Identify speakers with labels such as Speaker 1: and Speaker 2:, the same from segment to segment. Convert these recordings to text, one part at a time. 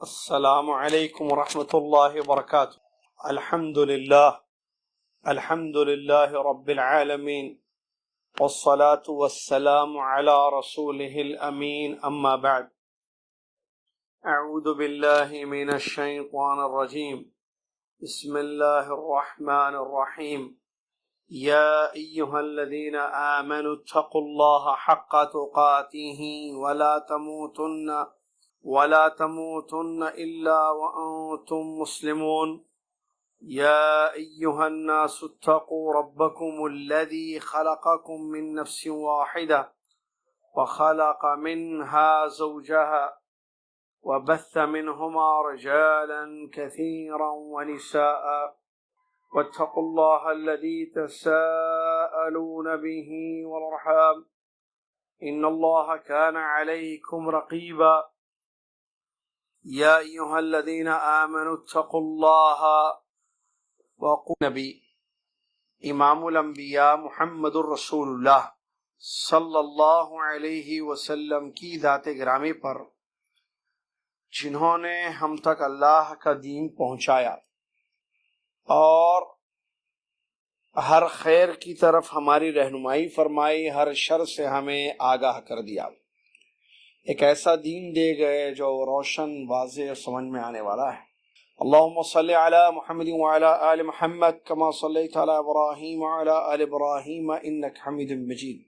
Speaker 1: السلام علیکم ورحمۃ اللہ وبرکاتہ۔ الحمد للہ رب العالمین، والصلاة والسلام علی رسولہ الامین، اما بعد۔ اعوذ باللہ من الشیطان الرجیم، بسم اللہ الرحمن الرحیم۔ یا ایہا الذین آمنوا اتقوا اللہ حق تقاتہ ولا تموتن الا وانتم مسلمون۔ یا ایہا الناس اتقوا ربکم الذی خلقکم من نفس واحدہ وخلق منها زوجها وبث منهما رجالا كثيرا ونساء واتقوا الله الذي تساءلون به والارحام ان الله كان عليكم رقيبا۔ یا ایہا الذین آمنوا اتقوا اللہ وقولوا نبی امام الانبیاء محمد الرسول اللہ صلی اللہ علیہ وسلم کی ذات گرامی پر، جنہوں نے ہم تک اللہ کا دین پہنچایا اور ہر خیر کی طرف ہماری رہنمائی فرمائی، ہر شر سے ہمیں آگاہ کر دیا، ایک ایسا دین دے گئے جو روشن، واضح اور سمجھ میں آنے والا ہے۔ اللہم صلی علی محمد وعلی آل محمد کما صلیت علی ابراہیم وعلی آل ابراہیم انک حمید مجید۔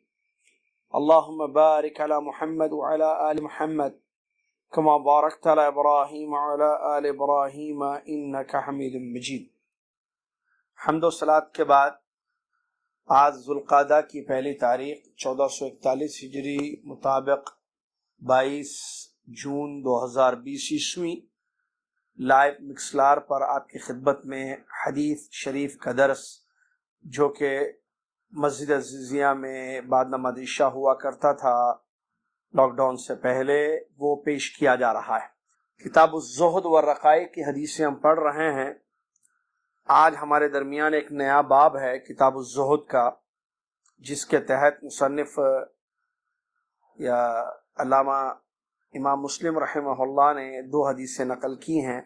Speaker 1: اللہم بارک علی محمد وعلی آل محمد کما بارکت علی ابراہیم وعلی آل ابراہیم انک حمید مجید۔ حمد و صلاۃ کے بعد آج ذوالقعدہ کی پہلی تاریخ 1441 ہجری مطابق 22 جون 2020 عیسوی، لائیو مکسلار پر آپ کی خدمت میں حدیث شریف کا درس، جو کہ مسجد عزیزیہ میں بعد نماز عشاء ہوا کرتا تھا لاک ڈاؤن سے پہلے، وہ پیش کیا جا رہا ہے۔ کتاب الزہد والرقائق کی حدیثیں ہم پڑھ رہے ہیں۔ آج ہمارے درمیان ایک نیا باب ہے کتاب الزہد کا، جس کے تحت مصنف یا علامہ امام مسلم رحمہ اللہ نے 2 حدیثیں نقل کی ہیں۔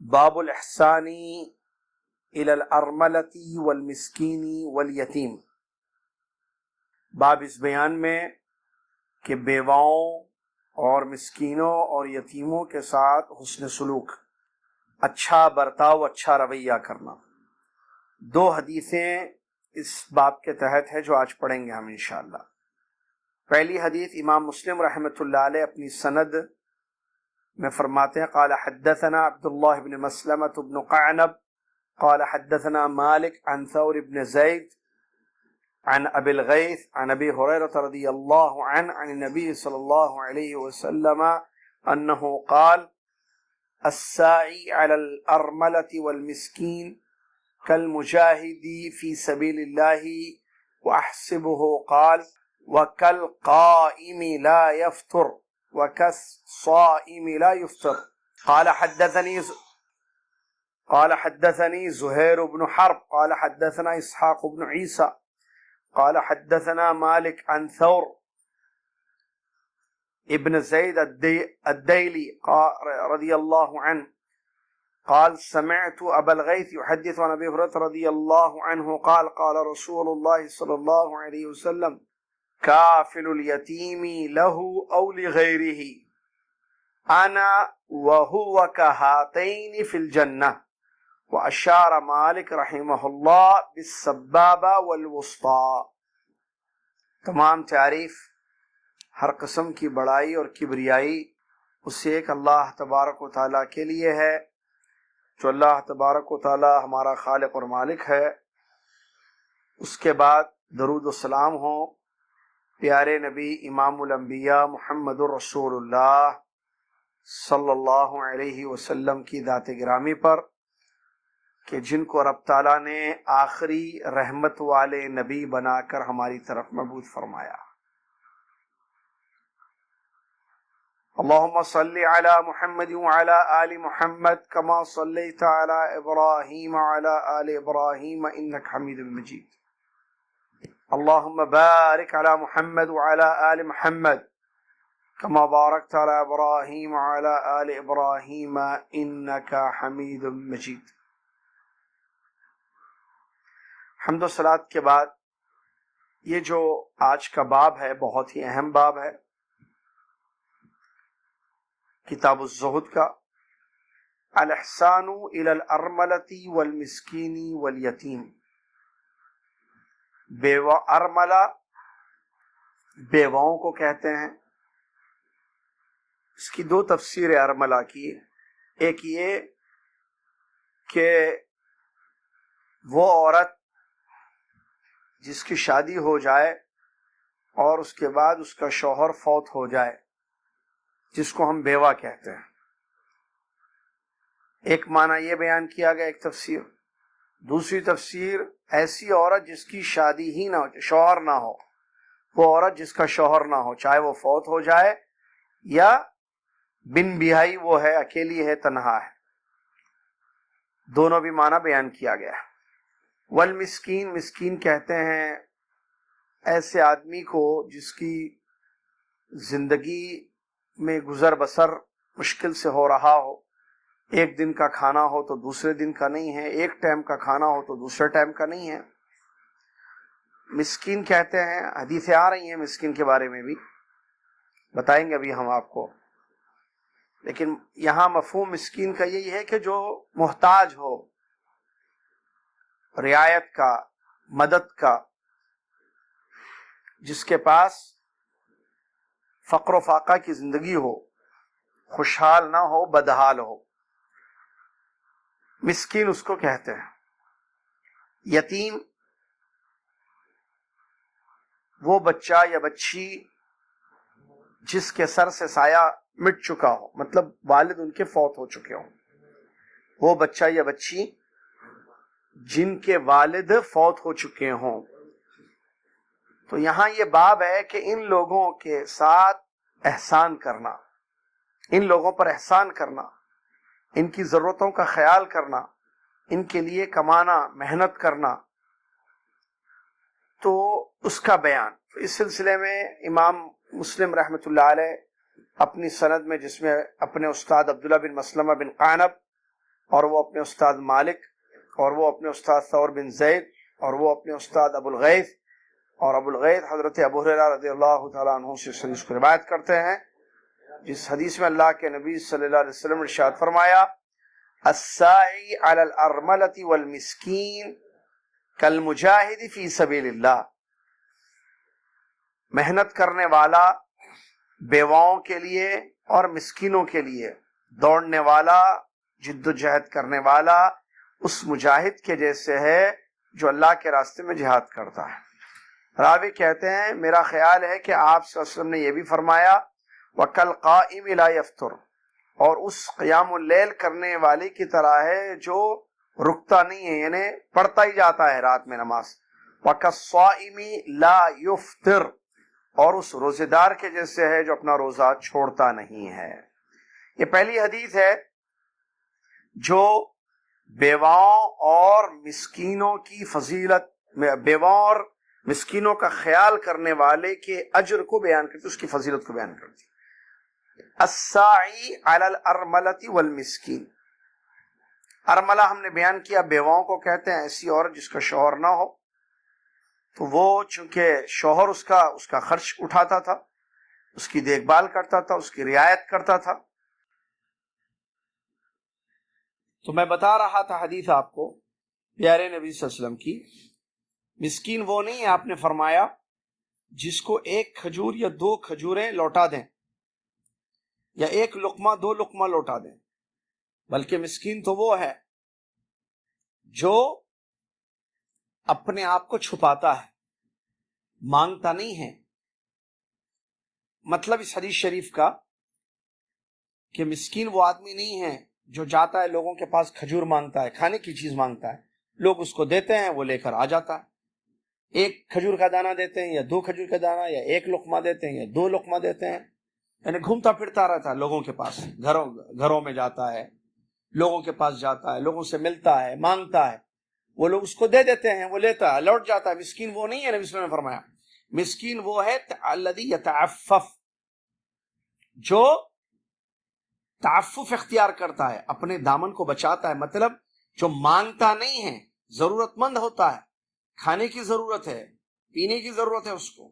Speaker 1: باب الاحسان الی الارملۃ والمسکین والیتیم، باب اس بیان میں کہ بیواؤں اور مسکینوں اور یتیموں کے ساتھ حسن سلوک، اچھا برتاؤ، اچھا رویہ کرنا۔ 2 حدیثیں اس باب کے تحت ہے جو آج پڑھیں گے ہم انشاءاللہ۔ پہلی حدیث امام مسلم رحمۃ اللہ علیہ اپنی سند میں فرماتے ہیں، قال حدثنا عبداللہ بن مسلمۃ بن قعنب قال حدثنا مالک عن ثور بن زید عن ابی الغیث عن ابی ہریرہ رضی اللہ عنہ عن النبی صلی اللہ علیہ وسلم انہ قال الساعی علی الارملۃ والمسکین کالمجاہد فی سبیل اللہ واحسبہ قال وَكَالْقَائِمِ لَا يَفْطُرُ وَكَالصَّائِمِ لَا يُفْطِرُ۔ قال حدثني زهير بن حرب قال حدثنا إسحاق بن عيسى قال حدثنا مالك عن ثور ابن زيد الديلي رضي الله عنه قال سمعت أبا الغيث يحدث عن أبي هريرة رضي الله عنه قال قال رسول الله صلى الله عليه وسلم کافل الیتیم له او لغیره انا وهو كهاتین فی الجنہ۔ واشار مالک رحمہ اللہ بالسبابہ والوسطى۔ تمام تعریف، ہر قسم کی بڑائی اور کبریائی اسے ایک اللہ تبارک و تعالیٰ کے لیے ہے، جو اللہ تبارک و تعالیٰ ہمارا خالق اور مالک ہے۔ اس کے بعد درود و سلام ہوں پیارے نبی امام الانبیاء محمد الرسول اللہ صلی اللہ علیہ وسلم کی ذات گرامی پر، کہ جن کو رب تعالیٰ نے آخری رحمت والے نبی بنا کر ہماری طرف مبعوث فرمایا۔ اللہم صلی علی محمد وعلی آل محمد کما صلیت علی ابراہیم وعلی آل ابراہیم انک حمید مجید۔ اللهم بارك على محمد وعلى آل محمد كما باركت على إبراهيم وعلى آل إبراهيم إنك حميد مجيد۔ حمد و صلات کے بعد یہ جو آج کا باب ہے بہت ہی اہم باب ہے، کتاب الزہد کا، الاحسان الی الارملۃ والمسکین والیتیم۔ بیوہ ارملہ بیواؤں کو کہتے ہیں۔ اس کی دو تفسیر ارملہ کی، ایک یہ کہ وہ عورت جس کی شادی ہو جائے اور اس کے بعد اس کا شوہر فوت ہو جائے، جس کو ہم بیوہ کہتے ہیں۔ ایک معنی یہ بیان کیا گیا، ایک تفسیر۔ دوسری تفسیر ایسی عورت جس کی شادی ہی نہ ہو، شوہر نہ ہو، وہ عورت جس کا شوہر نہ ہو، چاہے وہ فوت ہو جائے یا بن بیاہی وہ ہے، اکیلی ہے، تنہا ہے، دونوں بھی معنی بیان کیا گیا ہے۔ والمسکین، مسکین کہتے ہیں ایسے آدمی کو جس کی زندگی میں گزر بسر مشکل سے ہو رہا ہو، ایک دن کا کھانا ہو تو دوسرے دن کا نہیں ہے، ایک ٹائم کا کھانا ہو تو دوسرے ٹائم کا نہیں ہے، مسکین کہتے ہیں۔ حدیثیں آ رہی ہیں مسکین کے بارے میں بھی، بتائیں گے ابھی ہم آپ کو، لیکن یہاں مفہوم مسکین کا یہی ہے کہ جو محتاج ہو، رعایت کا، مدد کا، جس کے پاس فقر و فاقہ کی زندگی ہو، خوشحال نہ ہو، بدحال ہو، مسکین اس کو کہتے ہیں۔ یتیم وہ بچہ یا بچی جس کے سر سے سایہ مٹ چکا ہو، مطلب والد ان کے فوت ہو چکے ہوں، وہ بچہ یا بچی جن کے والد فوت ہو چکے ہوں۔ تو یہاں یہ باب ہے کہ ان لوگوں کے ساتھ احسان کرنا، ان لوگوں پر احسان کرنا، ان کی ضرورتوں کا خیال کرنا، ان کے لیے کمانا، محنت کرنا، تو اس کا بیان۔ اس سلسلے میں امام مسلم رحمۃ اللہ علیہ اپنی سند میں، جس میں اپنے استاد عبداللہ بن مسلمہ بن قعنب، اور وہ اپنے استاد مالک، اور وہ اپنے استاد ثور بن زید، اور وہ اپنے استاد ابو الغیث، اور ابو الغیث حضرت ابو ہریرہ رضی اللہ تعالیٰ عنہ سے حدیث کو روایت کرتے ہیں، جس حدیث میں اللہ کے نبی صلی اللہ علیہ وسلم نے ارشاد فرمایا: الساعی علی الارملۃ والمسکین کالمجاہد فی سبیل اللہ۔ محنت کرنے والا بیواؤں کے لیے اور مسکینوں کے لیے، دوڑنے والا، جد و جہد کرنے والا اس مجاہد کے جیسے ہے جو اللہ کے راستے میں جہاد کرتا ہے۔ راوی کہتے ہیں میرا خیال ہے کہ آپ صلی اللہ علیہ وسلم نے یہ بھی فرمایا وَكَالْقَائِمِ لَا يَفْطُرُ، اور اس قیام اللیل کرنے والے کی طرح ہے جو رکتا نہیں ہے، یعنی پڑھتا ہی جاتا ہے رات میں نماز۔ وَكَالصَّائِمِ لَا يُفْطِرُ، اور اس روزے دار کے جیسے ہے جو اپنا روزہ چھوڑتا نہیں ہے۔ یہ پہلی حدیث ہے جو بیواؤں اور مسکینوں کی فضیلت، بیواؤں اور مسکینوں کا خیال کرنے والے کے اجر کو بیان کرتی، اس کی فضیلت کو بیان کرتی۔ الساعی علی الارملۃ والمسکین، ارملہ ہم نے بیان کیا بیواؤں کو کہتے ہیں، ایسی عورت جس کا شوہر نہ ہو، تو وہ چونکہ شوہر اس کا خرچ اٹھاتا تھا، اس کی دیکھ بھال کرتا تھا، اس کی رعایت کرتا تھا۔ تو میں بتا رہا تھا حدیث آپ کو پیارے نبی صلی اللہ علیہ وسلم کی، مسکین وہ نہیں ہے، آپ نے فرمایا جس کو ایک کھجور یا دو کھجوریں لوٹا دیں، یا ایک لقمہ دو لقمہ لوٹا دیں، بلکہ مسکین تو وہ ہے جو اپنے آپ کو چھپاتا ہے، مانگتا نہیں ہے۔ مطلب اس حدیث شریف کا کہ مسکین وہ آدمی نہیں ہے جو جاتا ہے لوگوں کے پاس کھجور مانگتا ہے، کھانے کی چیز مانگتا ہے، لوگ اس کو دیتے ہیں، وہ لے کر آ جاتا ہے۔ ایک کھجور کا دانہ دیتے ہیں یا دو کھجور کا دانہ، یا ایک لقمہ دیتے ہیں یا دو لقمہ دیتے ہیں، یعنی گھومتا پھرتا رہتا ہے لوگوں کے پاس، گھروں میں جاتا ہے، لوگوں کے پاس جاتا ہے، لوگوں سے ملتا ہے، مانگتا ہے، وہ لوگ اس کو دے دیتے ہیں، وہ لیتا ہے، لوٹ جاتا ہے۔ مسکین وہ نہیں ہے، نبی صلی اللہ علیہ وسلم نے فرمایا مسکین وہ ہے الذی یتعفف، جو تعفف اختیار کرتا ہے، اپنے دامن کو بچاتا ہے، مطلب جو مانگتا نہیں ہے، ضرورت مند ہوتا ہے، کھانے کی ضرورت ہے، پینے کی ضرورت ہے اس کو،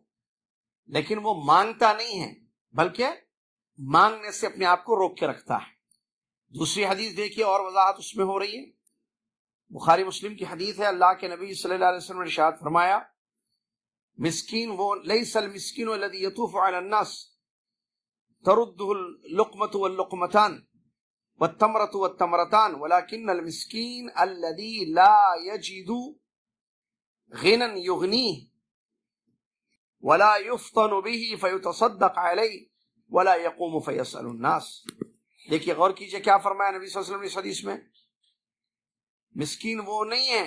Speaker 1: لیکن وہ مانگتا نہیں ہے بلکہ مانگنے سے اپنے آپ کو روک کے رکھتا ہے۔ دوسری حدیث دیکھیے اور وضاحت اس میں ہو رہی ہے، بخاری مسلم کی حدیث ہے، اللہ کے نبی صلی اللہ علیہ وسلم نے ارشاد فرمایا، مسکین وہ لیس المسکین الذی یطوف علی الناس ترده اللقمة واللقمتان والتمرة والتمرتان ولكن المسكين الذي لا يجد غنى يغنيه ولا يفطن به فيتصدق عليه ولا يقوم فيسأل الناس۔ دیکھیے غور کیجئے کیا فرمایا نبی صلی اللہ علیہ وسلم نے اس حدیث میں، مسکین وہ نہیں ہے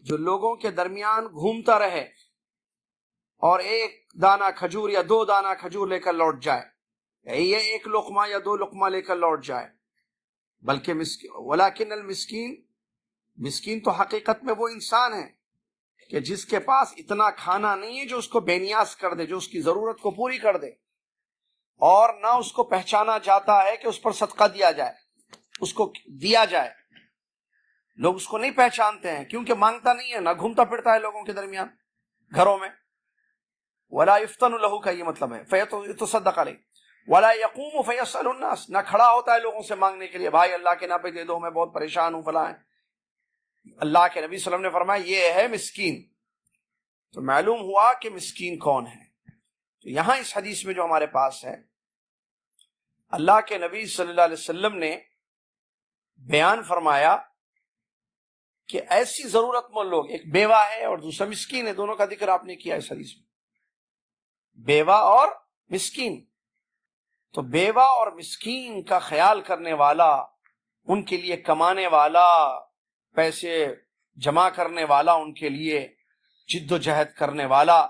Speaker 1: جو لوگوں کے درمیان گھومتا رہے اور ایک دانہ کھجور یا دو دانہ کھجور لے کر لوٹ جائے، یا ایک لقمہ یا دو لقمہ لے کر لوٹ جائے، بلکہ ولیکن المسکین، مسکین تو حقیقت میں وہ انسان ہے کہ جس کے پاس اتنا کھانا نہیں ہے جو اس کو بے نیاز کر دے، جو اس کی ضرورت کو پوری کر دے، اور نہ اس کو پہچانا جاتا ہے کہ اس پر صدقہ دیا جائے، اس کو دیا جائے، لوگ اس کو نہیں پہچانتے ہیں کیونکہ مانگتا نہیں ہے، نہ گھومتا پھرتا ہے لوگوں کے درمیان گھروں میں۔ ولا یفتن لہ کا یہ مطلب ہے فیتصدق علیہ، ولا یقوم فیسأل الناس، نہ کھڑا ہوتا ہے لوگوں سے مانگنے کے لیے، بھائی اللہ کے نام پہ دے دو، میں بہت پریشان ہوں فلاں۔ اللہ کے نبی صلی اللہ علیہ وسلم نے فرمایا یہ ہے مسکین۔ تو معلوم ہوا کہ مسکین کون ہے۔ تو یہاں اس حدیث میں جو ہمارے پاس ہے، اللہ کے نبی صلی اللہ علیہ وسلم نے بیان فرمایا کہ ایسی ضرورت مند لوگ، ایک بیوہ ہے اور دوسرا مسکین ہے، دونوں کا ذکر آپ نے کیا اس حدیث میں، بیوہ اور مسکین۔ تو بیوہ اور مسکین کا خیال کرنے والا، ان کے لیے کمانے والا، پیسے جمع کرنے والا، ان کے لیے جد و جہد کرنے والا، نبی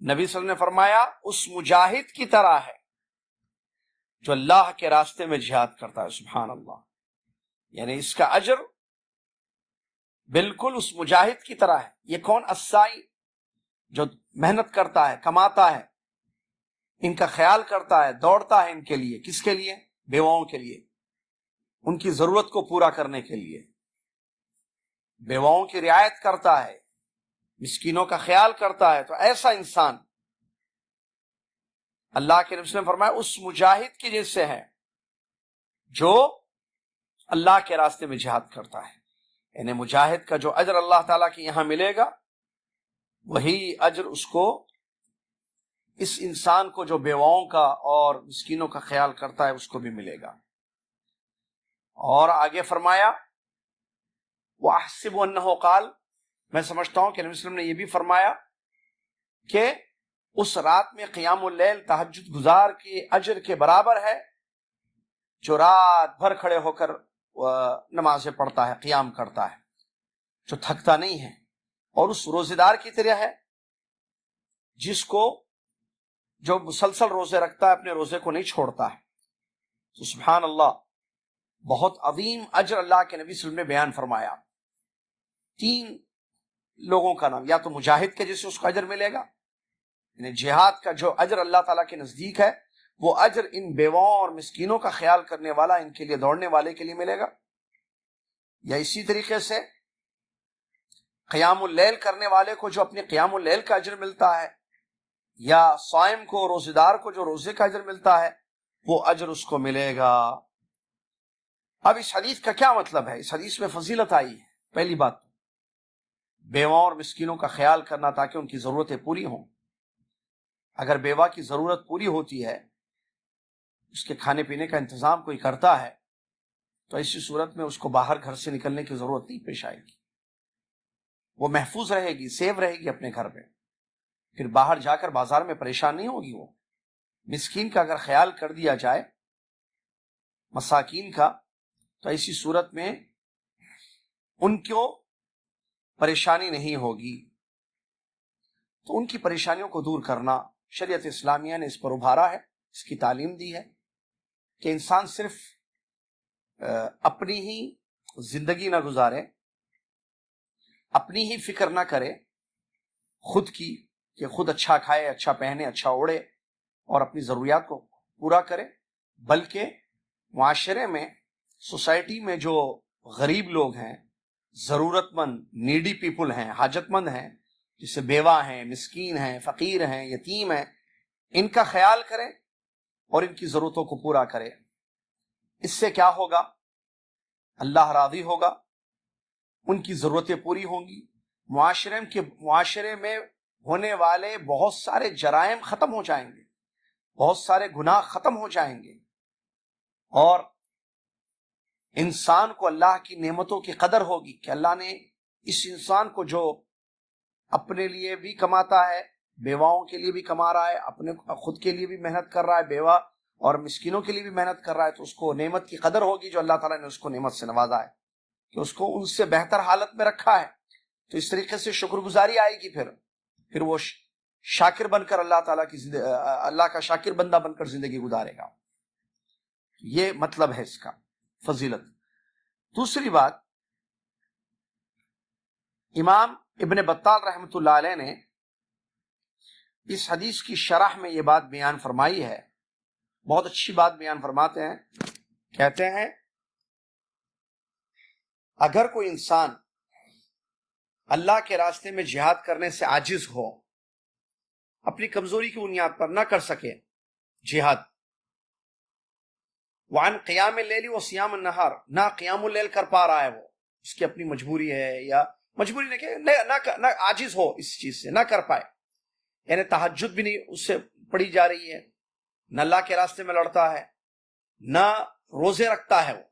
Speaker 1: صلی اللہ علیہ وسلم نے فرمایا اس مجاہد کی طرح ہے جو اللہ کے راستے میں جہاد کرتا ہے۔ سبحان اللہ، یعنی اس کا اجر بالکل اس مجاہد کی طرح ہے۔ یہ کون؟ السائی، جو محنت کرتا ہے، کماتا ہے، ان کا خیال کرتا ہے، دوڑتا ہے ان کے لیے۔ کس کے لیے؟ بیواؤں کے لیے، ان کی ضرورت کو پورا کرنے کے لیے، بیواؤں کی رعایت کرتا ہے، مسکینوں کا خیال کرتا ہے۔ تو ایسا انسان اللہ کے نبی نے فرمایا اس مجاہد کے جیسے ہے جو اللہ کے راستے میں جہاد کرتا ہے۔ یعنی مجاہد کا جو اجر اللہ تعالیٰ کے یہاں ملے گا، وہی اجر اس کو، اس انسان کو جو بیواؤں کا اور مسکینوں کا خیال کرتا ہے، اس کو بھی ملے گا۔ اور آگے فرمایا وَأَحْسِبُ أَنَّهُ قَالَ، میں سمجھتا ہوں کہ نبی صلی اللہ علیہ وسلم نے یہ بھی فرمایا کہ اس رات میں قیام اللیل، تہجد گزار کے اجر کے برابر ہے جو رات بھر کھڑے ہو کر نمازیں پڑھتا ہے، قیام کرتا ہے، جو تھکتا نہیں ہے، اور اس روزے دار کی طرح ہے جس کو، جو مسلسل روزے رکھتا ہے، اپنے روزے کو نہیں چھوڑتا ہے۔ تو سبحان اللہ، بہت عظیم اجر اللہ کے نبی صلی اللہ علیہ وسلم نے بیان فرمایا۔ تین لوگوں کا نام، یا تو مجاہد کے جیسے اس کو اجر ملے گا، یعنی جہاد کا جو اجر اللہ تعالیٰ کے نزدیک ہے، وہ اجر ان بیواؤں اور مسکینوں کا خیال کرنے والا، ان کے لیے دوڑنے والے کے لیے ملے گا، یا اسی طریقے سے قیام اللیل کرنے والے کو جو اپنے قیام اللیل کا اجر ملتا ہے، یا صائم کو، روزے دار کو جو روزے کا اجر ملتا ہے، وہ اجر اس کو ملے گا۔ اب اس حدیث کا کیا مطلب ہے؟ اس حدیث میں فضیلت آئی ہے۔ پہلی بات، بیواؤں اور مسکینوں کا خیال کرنا تاکہ ان کی ضرورتیں پوری ہوں۔ اگر بیوہ کی ضرورت پوری ہوتی ہے، اس کے کھانے پینے کا انتظام کوئی کرتا ہے، تو ایسی صورت میں اس کو باہر گھر سے نکلنے کی ضرورت نہیں پیش آئے گی، وہ محفوظ رہے گی، سیف رہے گی اپنے گھر میں، پھر باہر جا کر بازار میں پریشان نہیں ہوگی۔ وہ مسکین کا اگر خیال کر دیا جائے، مساکین کا، تو ایسی صورت میں ان کو پریشانی نہیں ہوگی۔ تو ان کی پریشانیوں کو دور کرنا، شریعت اسلامیہ نے اس پر ابھارا ہے، اس کی تعلیم دی ہے کہ انسان صرف اپنی ہی زندگی نہ گزارے، اپنی ہی فکر نہ کرے خود کی، کہ خود اچھا کھائے، اچھا پہنے، اچھا اوڑے، اور اپنی ضروریات کو پورا کرے، بلکہ معاشرے میں، سوسائٹی میں جو غریب لوگ ہیں، ضرورت مند، نیڈی پیپل ہیں، حاجت مند ہیں، جیسے بیوہ ہیں، مسکین ہیں، فقیر ہیں، یتیم ہیں، ان کا خیال کریں اور ان کی ضرورتوں کو پورا کرے۔ اس سے کیا ہوگا؟ اللہ راضی ہوگا، ان کی ضرورتیں پوری ہوں گی، معاشرے میں ہونے والے بہت سارے جرائم ختم ہو جائیں گے، بہت سارے گناہ ختم ہو جائیں گے، اور انسان کو اللہ کی نعمتوں کی قدر ہوگی کہ اللہ نے اس انسان کو جو اپنے لیے بھی کماتا ہے، بیواؤں کے لیے بھی کما رہا ہے، اپنے خود کے لیے بھی محنت کر رہا ہے، بیوہ اور مسکینوں کے لیے بھی محنت کر رہا ہے، تو اس کو نعمت کی قدر ہوگی جو اللہ تعالیٰ نے اس کو نعمت سے نوازا ہے، کہ اس کو ان سے بہتر حالت میں رکھا ہے، تو اس طریقے سے شکر گزاری آئے گی، پھر وہ شاکر بن کر اللہ کا شاکر بندہ بن کر زندگی گزارے گا۔ یہ مطلب ہے اس کا فضیلت۔ دوسری بات، امام ابن بطال رحمۃ اللہ علیہ نے اس حدیث کی شرح میں یہ بات بیان فرمائی ہے، بہت اچھی بات بیان فرماتے ہیں، کہتے ہیں اگر کوئی انسان اللہ کے راستے میں جہاد کرنے سے عاجز ہو، اپنی کمزوری کی بنیاد پر نہ کر سکے جہاد، وعن قیام اللیل و صیام النہار، نہ قیام اللیل کر پا رہا ہے، وہ اس کی اپنی مجبوری ہے، یا مجبوری نہیں کہ نہ عاجز ہو اس چیز سے، نہ کر پائے، یعنی تہجد بھی نہیں اس سے پڑھی جا رہی ہے، نہ اللہ کے راستے میں لڑتا ہے، نہ روزے رکھتا ہے وہ،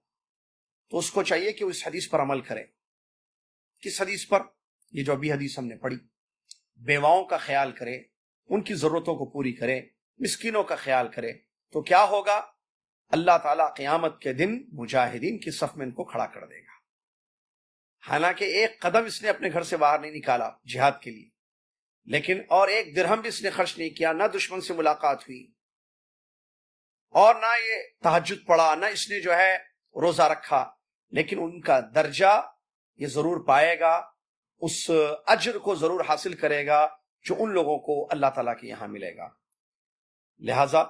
Speaker 1: تو اس کو چاہیے کہ وہ اس حدیث پر عمل کرے۔ کس حدیث پر؟ یہ جو ابھی حدیث ہم نے پڑھی، بیواؤں کا خیال کرے، ان کی ضرورتوں کو پوری کرے، مسکینوں کا خیال کرے، تو کیا ہوگا؟ اللہ تعالیٰ قیامت کے دن مجاہدین کی صف میں ان کو کھڑا کر دے گا۔ حالانکہ ایک قدم اس نے اپنے گھر سے باہر نہیں نکالا جہاد کے لیے، لیکن اور ایک درہم بھی اس نے خرچ نہیں کیا، نہ دشمن سے ملاقات ہوئی، اور نہ یہ تہجد پڑھا، نہ اس نے جو ہے روزہ رکھا، لیکن ان کا درجہ یہ ضرور پائے گا، اس اجر کو ضرور حاصل کرے گا جو ان لوگوں کو اللہ تعالیٰ کے یہاں ملے گا۔ لہذا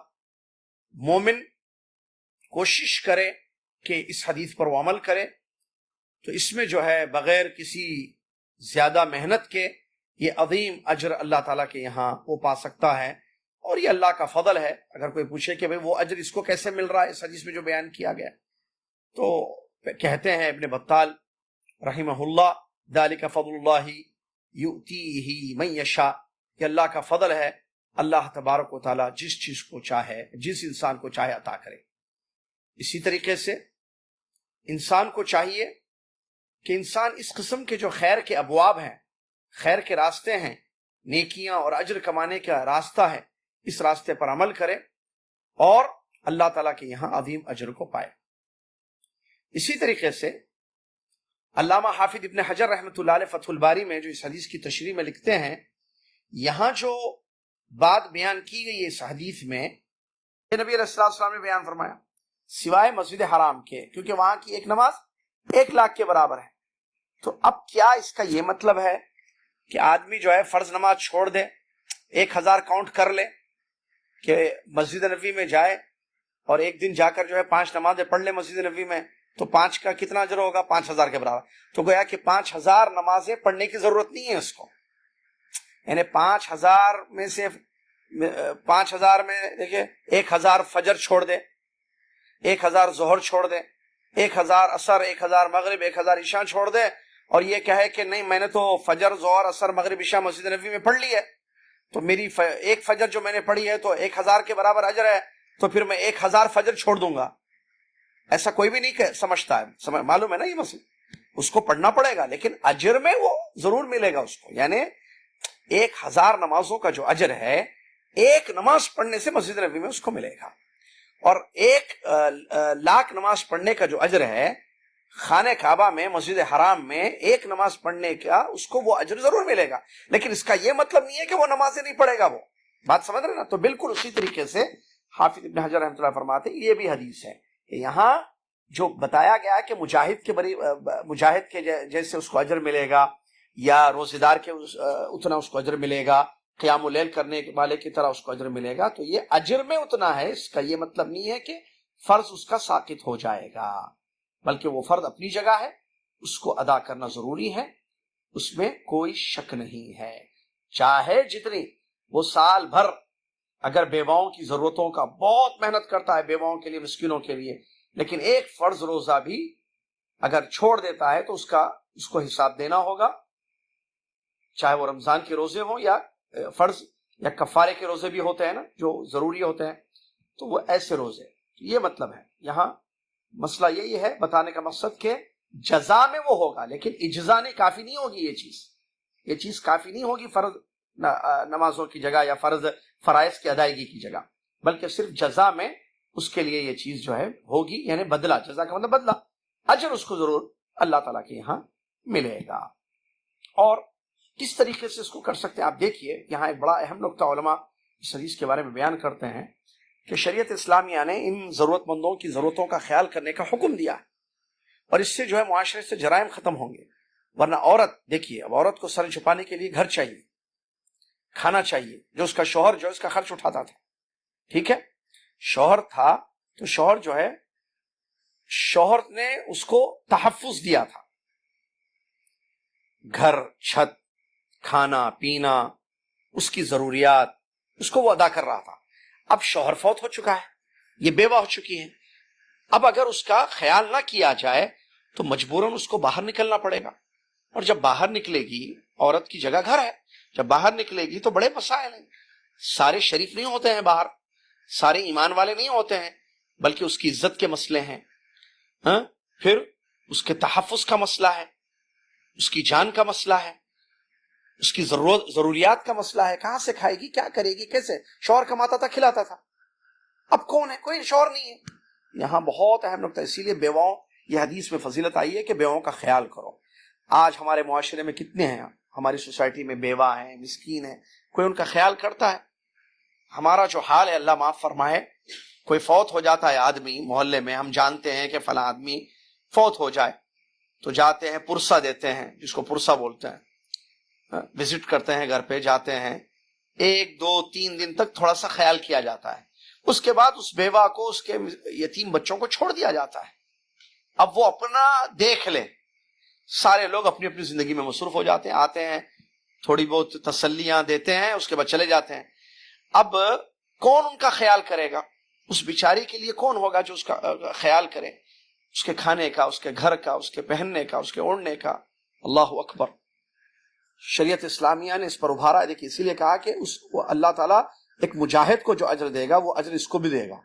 Speaker 1: مومن کوشش کرے کہ اس حدیث پر وہ عمل کرے، تو اس میں جو ہے بغیر کسی زیادہ محنت کے یہ عظیم اجر اللہ تعالیٰ کے یہاں وہ پا سکتا ہے، اور یہ اللہ کا فضل ہے۔ اگر کوئی پوچھے کہ بھئی وہ اجر اس کو کیسے مل رہا ہے اس حدیث میں جو بیان کیا گیا، تو کہتے ہیں ابن بطال رحمہ اللہ، ذالک فضل اللہ یؤتیہ من یشاء، یہ اللہ کا فضل ہے، اللہ تبارک و تعالیٰ جس چیز کو چاہے، جس انسان کو چاہے عطا کرے۔ اسی طریقے سے انسان کو چاہیے کہ انسان اس قسم کے جو خیر کے ابواب ہیں، خیر کے راستے ہیں، نیکیاں اور اجر کمانے کا راستہ ہے، اس راستے پر عمل کرے اور اللہ تعالیٰ کے یہاں عظیم اجر کو پائے۔ اسی طریقے سے علامہ حافظ ابن حجر رحمۃ اللہ علیہ فتح الباری میں جو اس حدیث کی تشریح میں لکھتے ہیں، یہاں جو بات بیان کی گئی ہے اس حدیث میں، یہ نبی علیہ السلام نے بیان فرمایا سوائے مسجد حرام کے، کیونکہ وہاں کی ایک نماز 1,00,000 کے برابر ہے۔ تو اب کیا اس کا یہ مطلب ہے کہ آدمی جو ہے فرض نماز چھوڑ دے، 1,000 کاؤنٹ کر لے کہ مسجد نبوی میں جائے اور ایک دن جا کر جو ہے 5 نمازیں پڑھ لے مسجد نبوی میں، تو 5 کا کتنا اجر ہوگا؟ 5,000 کے برابر۔ تو گویا کہ 5,000 نمازیں پڑھنے کی ضرورت نہیں ہے اس کو، یعنی 5,000 میں سے 5,000 میں دیکھیں 1,000 فجر چھوڑ دے، 1,000 ظہر چھوڑ دے، 1,000 عصر، 1,000 مغرب، 1,000 عشاء چھوڑ دے، اور یہ کہے کہ نہیں میں نے تو فجر، ظہر، عصر، مغرب، عشاء مسجد نبوی میں پڑھ لی ہے، تو میری ایک فجر جو میں نے پڑھی ہے تو 1,000 کے برابر اجر ہے، تو پھر میں 1,000 فجر چھوڑ دوں گا۔ ایسا کوئی بھی نہیں سمجھتا ہے، معلوم ہے نا یہ مسئلہ، اس کو پڑھنا پڑے گا، لیکن اجر میں وہ ضرور ملے گا اس کو، یعنی 1,000 نمازوں کا جو اجر ہے، ایک نماز پڑھنے سے مسجد نبوی میں اس کو ملے گا، اور 1,00,000 نماز پڑھنے کا جو اجر ہے خانہ کعبہ میں، مسجد حرام میں 1 نماز پڑھنے کا اس کو وہ اجر ضرور ملے گا، لیکن اس کا یہ مطلب نہیں ہے کہ وہ نمازیں نہیں پڑھے گا، وہ بات سمجھ رہے نا؟ تو بالکل اسی طریقے سے حافظ ابن حجر رحمۃ اللہ فرماتے ہیں یہ بھی حدیث ہے کہ یہاں جو بتایا گیا کہ مجاہد کے جیسے اس کو اجر ملے گا، یا روزے دار کے اتنا اس کو اجر ملے گا، قیام اللیل کرنے والے کی طرح اس کو اجر ملے گا. تو یہ اجر میں اتنا ہے، اس کا یہ مطلب نہیں ہے کہ فرض اس کا ساقط ہو جائے گا، بلکہ وہ فرض اپنی جگہ ہے، اس کو ادا کرنا ضروری ہے، اس میں کوئی شک نہیں ہے. چاہے جتنی وہ سال بھر اگر بیواؤں کی ضرورتوں کا بہت محنت کرتا ہے، بیواؤں کے لیے، مسکینوں کے لیے، لیکن ایک فرض روزہ بھی اگر چھوڑ دیتا ہے تو اس کو حساب دینا ہوگا، چاہے وہ رمضان کے روزے ہوں یا فرض یا کفارے کے روزے بھی ہوتے ہیں نا جو ضروری ہوتے ہیں، تو وہ ایسے روزے. یہ مطلب ہے یہاں مسئلہ یہی ہے بتانے کا مقصد کہ جزا میں وہ ہوگا، لیکن اجزا نہیں، کافی نہیں ہوگی یہ چیز کافی نہیں ہوگی فرض نمازوں کی جگہ یا فرائض کی ادائیگی کی جگہ، بلکہ صرف جزا میں اس کے لیے یہ چیز جو ہے ہوگی، یعنی بدلہ. جزا کا مطلب بدلہ، اجر اس کو ضرور اللہ تعالیٰ کے یہاں ملے گا. اور کس طریقے سے اس کو کر سکتے ہیں آپ دیکھیے، یہاں ایک بڑا اہم نقطہ علماء اس حدیث کے بارے میں بیان کرتے ہیں کہ شریعت اسلامیہ نے ان ضرورت مندوں کی ضرورتوں کا خیال کرنے کا حکم دیا ہے، اور اس سے جو ہے معاشرے سے جرائم ختم ہوں گے. ورنہ عورت دیکھیے، اب عورت کو سر چھپانے کے لیے گھر چاہیے، کھانا چاہیے، جو اس کا شوہر جو اس کا خرچ اٹھاتا تھا. ٹھیک ہے، شوہر تھا تو شوہر جو ہے، شوہر نے اس کو تحفظ دیا تھا، گھر، چھت، کھانا پینا، اس کی ضروریات، اس کو وہ ادا کر رہا تھا. اب شوہر فوت ہو چکا ہے، یہ بیوہ ہو چکی ہے. اب اگر اس کا خیال نہ کیا جائے تو مجبوراً اس کو باہر نکلنا پڑے گا، اور جب باہر نکلے گی، عورت کی جگہ گھر ہے، جب باہر نکلے گی تو بڑے مسائل ہیں. سارے شریف نہیں ہوتے ہیں باہر، سارے ایمان والے نہیں ہوتے ہیں، بلکہ اس کی عزت کے مسئلے ہیں، پھر اس کے تحفظ کا مسئلہ ہے، اس کی جان کا مسئلہ ہے، اس کی ضروریات کا مسئلہ ہے. کہاں سے کھائے گی، کیا کرے گی، کیسے؟ شوہر کماتا تھا، کھلاتا تھا، اب کون ہے؟ کوئی شوہر نہیں ہے. یہاں بہت اہم نقطہ، اسی لیے بیواؤں، یہ حدیث میں فضیلت آئی ہے کہ بیواؤں کا خیال کرو. آج ہمارے معاشرے میں کتنے ہیں، ہماری سوسائٹی میں بیوہ ہیں، مسکین ہیں، کوئی ان کا خیال کرتا ہے؟ ہمارا جو حال ہے، اللہ معاف فرمائے، کوئی فوت ہو جاتا ہے آدمی محلے میں، ہم جانتے ہیں کہ فلاں آدمی فوت ہو جائے تو جاتے ہیں، پرسہ دیتے ہیں، جس کو پرسہ بولتے ہیں، وزٹ کرتے ہیں، گھر پہ جاتے ہیں، 1 2 3 دن تک تھوڑا سا خیال کیا جاتا ہے. اس کے بعد اس بیوہ کو، اس کے یتیم بچوں کو چھوڑ دیا جاتا ہے. اب وہ اپنا دیکھ لے، سارے لوگ اپنی اپنی زندگی میں مصروف ہو جاتے ہیں، آتے ہیں، تھوڑی بہت تسلیاں دیتے ہیں، اس کے بعد چلے جاتے ہیں. اب کون ان کا خیال کرے گا؟ اس بیچاری کے لیے کون ہوگا جو اس کا خیال کرے، اس کے کھانے کا، اس کے گھر کا، اس کے پہننے کا، اس کے اوڑھنے کا؟ اللہ اکبر. شریعت اسلامیہ نے اس پر ابھارا ہے. دیکھیے، اسی لیے کہا کہ اللہ تعالیٰ ایک مجاہد کو جو اجر دے گا، وہ اجر اس کو بھی دے گا.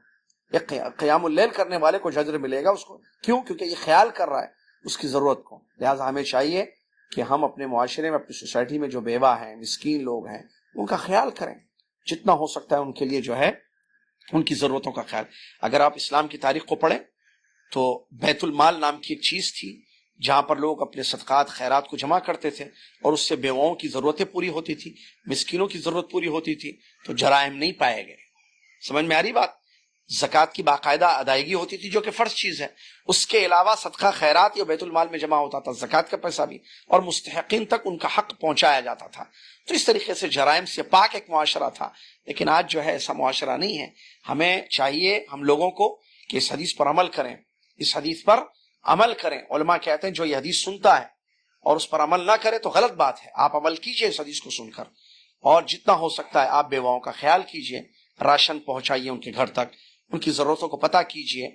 Speaker 1: ایک قیام اللیل کرنے والے کو جو اجر ملے گا اس کو، کیوں؟ کیونکہ یہ خیال کر رہا ہے اس کی ضرورت کو. لہٰذا ہمیں چاہیے کہ ہم اپنے معاشرے میں، اپنی سوسائٹی میں جو بیوہ ہیں، مسکین لوگ ہیں، ان کا خیال کریں، جتنا ہو سکتا ہے ان کے لیے جو ہے ان کی ضرورتوں کا خیال. اگر آپ اسلام کی تاریخ کو پڑھیں تو بیت المال نام کی ایک چیز تھی، جہاں پر لوگ اپنے صدقات، خیرات کو جمع کرتے تھے، اور اس سے بیواؤں کی ضرورتیں پوری ہوتی تھی، مسکینوں کی ضرورت پوری ہوتی تھی، تو جرائم نہیں پائے گئے. سمجھ میں آ رہی بات؟ زکوٰۃ کی باقاعدہ ادائیگی ہوتی تھی، جو کہ فرض چیز ہے. اس کے علاوہ صدقہ خیرات یا بیت المال میں جمع ہوتا تھا، زکوٰۃ کا پیسہ بھی، اور مستحقین تک ان کا حق پہنچایا جاتا تھا. تو اس طریقے سے جرائم سے پاک ایک معاشرہ تھا. لیکن آج جو ہے ایسا معاشرہ نہیں ہے. ہمیں چاہیے ہم لوگوں کو کہ اس حدیث پر عمل کریں، اس حدیث پر عمل کریں. علماء کہتے ہیں جو یہ حدیث سنتا ہے اور اس پر عمل نہ کرے تو غلط بات ہے. آپ عمل کیجئے اس حدیث کو سن کر، اور جتنا ہو سکتا ہے آپ بیواؤں کا خیال کیجئے، راشن پہنچائیے ان کے گھر تک، ان کی ضرورتوں کو پتہ کیجئے،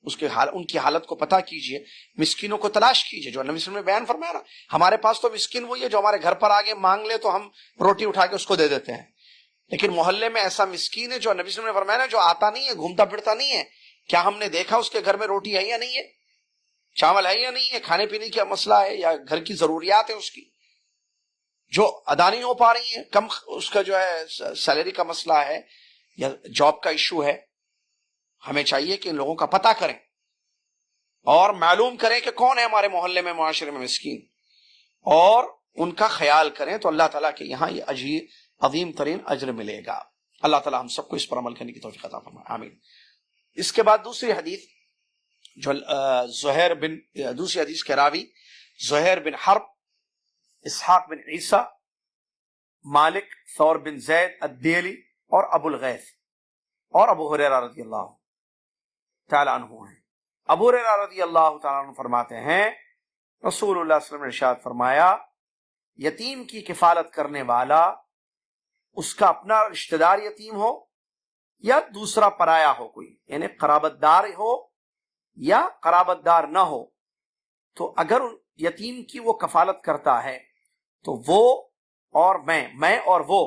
Speaker 1: ان کی حالت کو پتہ کیجئے، مسکینوں کو تلاش کیجئے. جو نبی صلی اللہ علیہ وسلم نے بیان فرمایا نا، ہمارے پاس تو مسکین وہی ہے جو ہمارے گھر پر آگے مانگ لے تو ہم روٹی اٹھا کے اس کو دے دیتے ہیں. لیکن محلے میں ایسا مسکین ہے جو نبی صلی اللہ علیہ وسلم نے فرمایا نا، جو آتا نہیں ہے، گھومتا پھرتا نہیں ہے. کیا ہم نے دیکھا اس کے گھر میں روٹی ہے یا نہیں ہے، چاول ہے یا نہیں ہے، کھانے پینے کا مسئلہ ہے یا گھر کی ضروریات ہیں اس کی جو ادا نہیں ہو پا رہی ہیں، کم اس کا جو ہے سیلری کا مسئلہ ہے یا جاب کا ایشو ہے؟ ہمیں چاہیے کہ ان لوگوں کا پتہ کریں اور معلوم کریں کہ کون ہے ہمارے محلے میں، معاشرے میں مسکین، اور ان کا خیال کریں. تو اللہ تعالیٰ کے یہاں یہ عظیم ترین اجر ملے گا. اللہ تعالیٰ ہم سب کو اس پر عمل کرنے کی توفیق عطا فرمائے، آمین. اس کے بعد دوسری حدیث جو دوسری حدیث کے راوی زہیر بن حرب، اسحاق بن عیسیٰ مالک، ثور بن زید الدیلی اور ابو الغیث اور ابو ہریرہ رضی اللہ تعالیٰ عنہ ہیں۔ ابو ہریرہ رضی اللہ تعالیٰ عنہ فرماتے ہیں رسول اللہ صلی اللہ علیہ وسلم نے ارشاد فرمایا یتیم کی کفالت کرنے والا، اس کا اپنا رشتہ دار یتیم ہو یا دوسرا پرایا ہو، کوئی یعنی قرابت دار ہو یا قرابت دار نہ ہو، تو اگر یتیم کی وہ کفالت کرتا ہے تو وہ اور میں اور وہ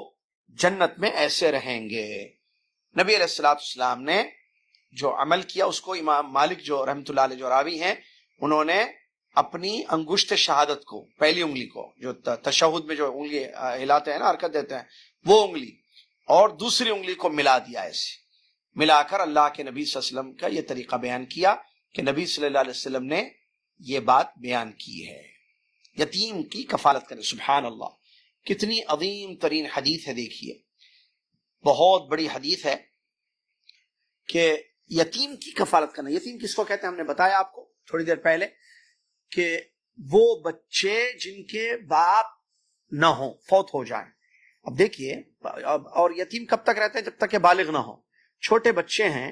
Speaker 1: جنت میں ایسے رہیں گے۔ نبی علیہ الصلوۃ والسلام نے جو عمل کیا اس کو امام مالک جو رحمۃ اللہ علیہ جو راوی ہیں انہوں نے اپنی انگشت شہادت کو، پہلی انگلی کو جو تشہد میں جو انگلی ہلاتے ہیں نا، حرکت دیتے ہیں، وہ انگلی اور دوسری انگلی کو ملا دیا، ایسے ملا کر اللہ کے نبی صلی اللہ علیہ وسلم کا یہ طریقہ بیان کیا کہ نبی صلی اللہ علیہ وسلم نے یہ بات بیان کی ہے، یتیم کی کفالت کریں۔ سبحان اللہ، کتنی عظیم ترین حدیث ہے، دیکھیے بہت بڑی حدیث ہے کہ یتیم کی کفالت کرنا۔ یتیم کس کو کہتے ہیں؟ ہم نے بتایا آپ کو تھوڑی دیر پہلے کہ وہ بچے جن کے باپ نہ ہوں، فوت ہو جائیں۔ اب دیکھیے، اور یتیم کب تک رہتے ہیں؟ جب تک کہ بالغ نہ ہو۔ چھوٹے بچے ہیں،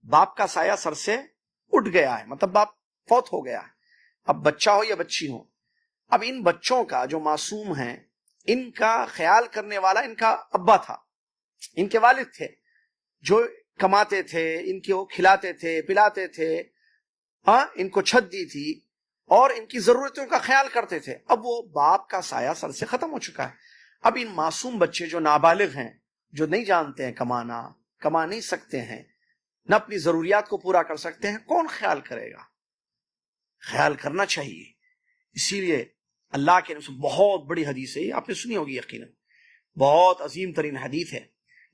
Speaker 1: باپ کا سایہ سر سے اٹھ گیا ہے، مطلب باپ فوت ہو گیا ہے، اب بچہ ہو یا بچی ہو، اب ان بچوں کا جو معصوم ہیں ان کا خیال کرنے والا ان کا ابا تھا، ان کے والد تھے جو کماتے تھے، ان کو کھلاتے تھے، پلاتے تھے، ان کو چھت دی تھی اور ان کی ضرورتوں کا خیال کرتے تھے۔ اب وہ باپ کا سایہ سر سے ختم ہو چکا ہے، اب ان معصوم بچے جو نابالغ ہیں، جو نہیں جانتے ہیں کمانا، کما نہیں سکتے ہیں، نہ اپنی ضروریات کو پورا کر سکتے ہیں، کون خیال کرے گا؟ خیال کرنا چاہیے۔ اسی لیے اللہ کے نبی، بہت بڑی حدیث ہے، آپ نے سنی ہوگی یقیناً، بہت عظیم ترین حدیث ہے،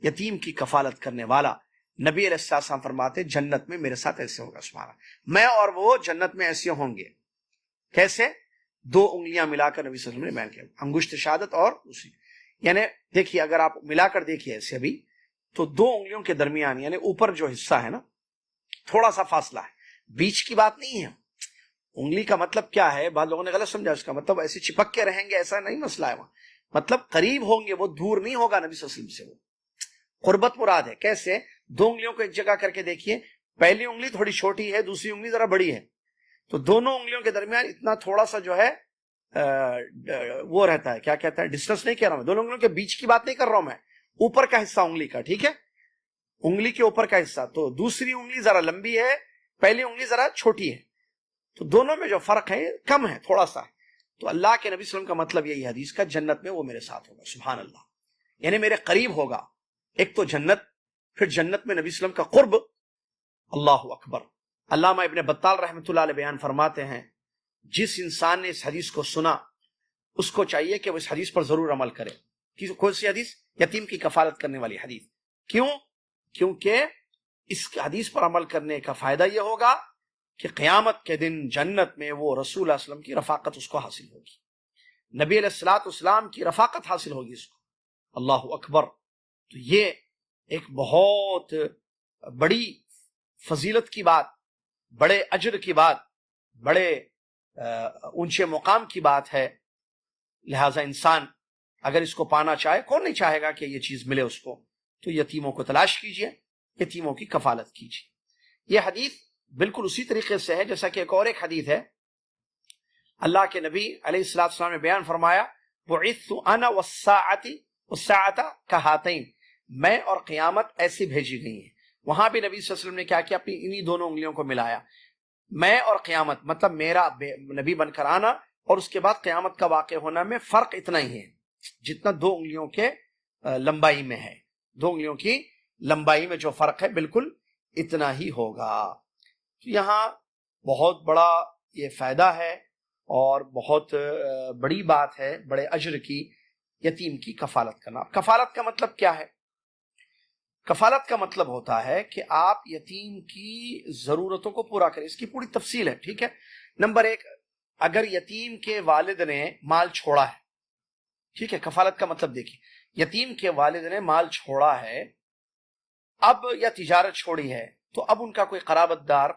Speaker 1: یتیم کی کفالت کرنے والا، نبی علیہ السلام فرماتے جنت میں میرے ساتھ ایسے ہوگا، سبحان اللہ، میں اور وہ جنت میں ایسے ہوں گے۔ کیسے؟ دو انگلیاں ملا کر نبی صلی اللہ علیہ وسلم نے بیان کیا، انگشت شہادت اور دوسری، یعنی دیکھیے اگر آپ ملا کر دیکھیے ایسے ابھی تو دو انگلیوں کے درمیان یعنی اوپر جو حصہ ہے نا، تھوڑا سا فاصلہ ہے، بیچ کی بات نہیں ہے۔ انگلی کا مطلب کیا ہے؟ بعض لوگوں نے غلط سمجھا، اس کا مطلب ایسے چپک کے رہیں گے، ایسا نہیں مسئلہ ہے وہاں، مطلب قریب ہوں گے، وہ دور نہیں ہوگا نبی صلی اللہ علیہ وسلم سے، وہ قربت مراد ہے۔ کیسے؟ دو انگلیوں کو ایک جگہ کر کے دیکھیے، پہلی انگلی تھوڑی چھوٹی ہے، دوسری انگلی ذرا بڑی ہے، تو دونوں انگلیوں کے درمیان اتنا تھوڑا سا جو ہے وہ رہتا ہے، کیا کہتا ہے، ڈسٹنس نہیں کہہ رہا ہوں میں، دونوں انگلیوں کے بیچ کی بات نہیں کر رہا ہوں میں، اوپر کا حصہ انگلی کا، ٹھیک ہے، انگلی کے اوپر کا حصہ، تو دوسری انگلی ذرا لمبی ہے، پہلی انگلی ذرا چھوٹی ہے، تو دونوں میں جو فرق ہے کم ہے، تھوڑا سا ہے۔ تو اللہ کے نبی صلی اللہ علیہ وسلم کا مطلب یہی حدیث کا، جنت میں وہ میرے ساتھ ہوگا، سبحان اللہ، یعنی میرے قریب ہوگا۔ ایک تو جنت، پھر جنت میں نبی صلی اللہ علیہ وسلم کا قرب، اللہ اکبر۔ علامہ ابن بطال رحمۃ اللہ علیہ بیان فرماتے ہیں جس انسان نے اس حدیث کو سنا اس کو چاہیے کہ وہ اس حدیث پر ضرور عمل کرے۔ کون سی حدیث؟ یتیم کی کفالت کرنے والی حدیث۔ کیوں؟ کیونکہ اس حدیث پر عمل کرنے کا فائدہ یہ ہوگا کہ قیامت کے دن جنت میں وہ رسول اللہ علیہ وسلم کی رفاقت اس کو حاصل ہوگی، نبی علیہ الصلوۃ والسلام کی رفاقت حاصل ہوگی اس کو، اللہ اکبر۔ تو یہ ایک بہت بڑی فضیلت کی بات، بڑے اجر کی بات، بڑے اونچے مقام کی بات ہے، لہٰذا انسان اگر اس کو پانا چاہے، کون نہیں چاہے گا کہ یہ چیز ملے اس کو، تو یتیموں کو تلاش کیجئے، یتیموں کی کفالت کیجئے۔ یہ حدیث بالکل اسی طریقے سے ہے جیسا کہ ایک حدیث ہے، اللہ کے نبی علیہ الصلوۃ والسلام نے بیان فرمایا بعثت انا والساعۃ کہاتین، میں اور قیامت ایسی بھیجی گئی ہیں۔ وہاں بھی نبی صلی اللہ علیہ وسلم نے کیا کیا؟ اپنی انہی دونوں انگلیوں کو ملایا، میں اور قیامت، مطلب میرا نبی بن کر آنا اور اس کے بعد قیامت کا واقع ہونا میں فرق اتنا ہی ہے جتنا دو انگلیوں کے لمبائی میں ہے، دو انگلیوں کی لمبائی میں جو فرق ہے بالکل اتنا ہی ہوگا۔ یہاں بہت بڑا یہ فائدہ ہے اور بہت بڑی بات ہے، بڑے اجر کی، یتیم کی کفالت کرنا۔ کفالت کا مطلب کیا ہے؟ کفالت کا مطلب ہوتا ہے کہ آپ یتیم کی ضرورتوں کو پورا کریں، اس کی پوری تفصیل ہے، ٹھیک ہے۔ نمبر ایک، اگر یتیم کے والد نے مال چھوڑا ہے، ٹھیک ہے، کفالت کا مطلب دیکھیے، یتیم کے والد نے مال چھوڑا ہے اب، یا تجارت چھوڑی ہے، تو اب ان کا کوئی قرابت دار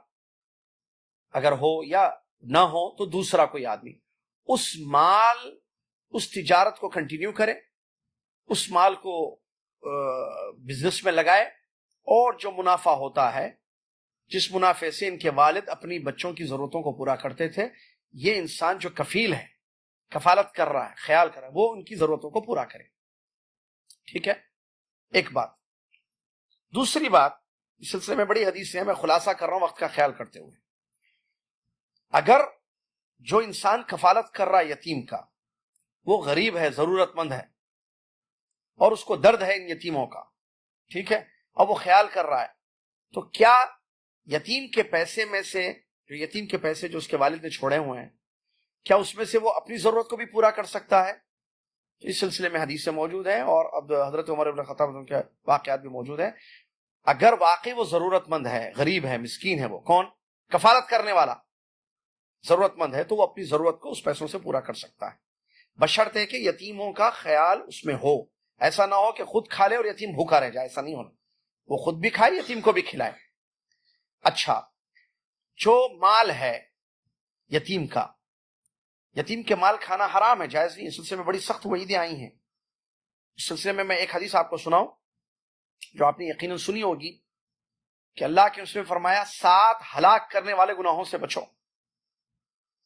Speaker 1: اگر ہو یا نہ ہو تو دوسرا کوئی آدمی اس مال، اس تجارت کو کنٹینیو کرے اس مال کو بزنس میں لگائے، اور جو منافع ہوتا ہے، جس منافع سے ان کے والد اپنی بچوں کی ضرورتوں کو پورا کرتے تھے، یہ انسان جو کفیل ہے، کفالت کر رہا ہے، خیال کر رہا ہے، وہ ان کی ضرورتوں کو پورا کرے. ٹھیک ہے، ایک بات. دوسری بات، اس سلسلے میں بڑی حدیثیں ہیں، میں خلاصہ کر رہا ہوں وقت کا خیال کرتے ہوئے. اگر جو انسان کفالت کر رہا ہے یتیم کا، وہ غریب ہے، ضرورت مند ہے، اور اس کو درد ہے ان یتیموں کا، ٹھیک ہے، اور وہ خیال کر رہا ہے، تو کیا یتیم کے پیسے میں سے، جو یتیم کے پیسے جو اس کے والد نے چھوڑے ہوئے ہیں، کیا اس میں سے وہ اپنی ضرورت کو بھی پورا کر سکتا ہے؟ اس سلسلے میں حدیثیں موجود ہیں، اور اب حضرت عمر بن خطاب کے واقعات بھی موجود ہیں. اگر واقعی وہ ضرورت مند ہے، غریب ہے، مسکین ہے، وہ کون؟ کفالت کرنے والا ضرورت مند ہے، تو وہ اپنی ضرورت کو اس پیسوں سے پورا کر سکتا ہے، بشرطے کہ یتیموں کا خیال اس میں ہو. ایسا نہ ہو کہ خود کھا لے اور یتیم بھوکا رہ جائے، ایسا نہیں ہونا. وہ خود بھی کھائے، یتیم کو بھی کھلائے. اچھا، جو مال ہے یتیم کا، یتیم کے مال کھانا حرام ہے، جائز نہیں. اس سلسلے میں بڑی سخت وعیدیں آئی ہیں. اس سلسلے میں ایک حدیث آپ کو سناؤں جو آپ نے یقیناً سنی ہوگی، کہ اللہ کے رسول نے فرمایا 7 ہلاک کرنے والے گناہوں سے بچو.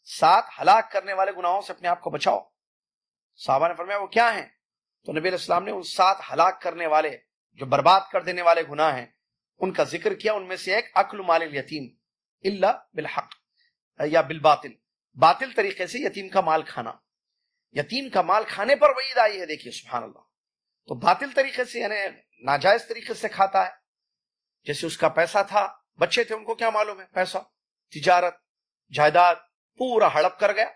Speaker 1: 7 ہلاک کرنے والے گناہوں سے اپنے آپ کو بچاؤ. صحابہ نے فرمایا وہ کیا ہیں؟ تو نبی علیہ السلام نے ان 7 ہلاک کرنے والے، جو برباد کر دینے والے گناہ ہیں، ان کا ذکر کیا. ان میں سے ایک اکل مال الیتیم الا بالحق، یا بالباطل، باطل طریقے سے یتیم کا مال کھانا. یتیم کا مال کھانے پر وعید آئی ہے، دیکھیے سبحان اللہ. تو باطل طریقے سے یعنی ناجائز طریقے سے کھاتا ہے. جیسے اس کا پیسہ تھا، بچے تھے، ان کو کیا معلوم ہے، پیسہ، تجارت، جائیداد پورا ہڑپ کر گیا.